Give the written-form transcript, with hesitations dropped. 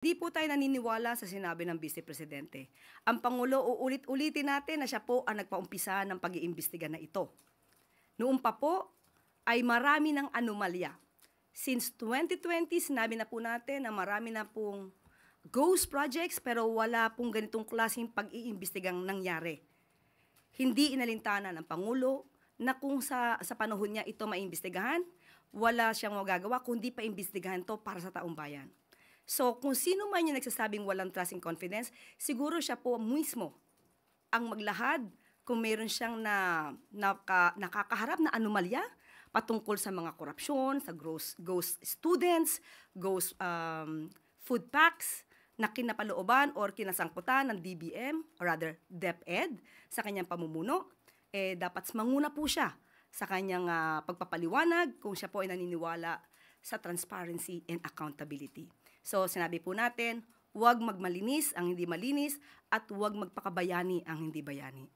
Di po tayo naniniwala sa sinabi ng Vice Presidente. Ang Pangulo, uulit-ulitin natin na siya po ang nagpaumpisa ng pag-iimbestiga na ito. Noon pa po ay marami ng anomalya. Since 2020, sinabi na po natin na marami na pong ghost projects pero wala pong ganitong klaseng pag-iimbestigang nangyari. Hindi inalintana ng Pangulo na kung sa panahon niya ito maimbestigahan, wala siyang magagawa kundi pa imbestigahan to para sa taong bayan. So kung sino man yung nagsasabing walang trust and confidence, siguro siya po mismo ang maglahad kung meron siyang nakakaharap na anomalya patungkol sa mga korupsyon, sa ghost students, ghost food packs na kinapalooban or kinasangkutan ng DBM, or rather DepEd, sa kanyang pamumuno, dapat manguna po siya sa kanyang pagpapaliwanag kung siya po ay naniniwala sa transparency and accountability. So sinabi po natin, huwag magmalinis ang hindi malinis at huwag magpakabayani ang hindi bayani.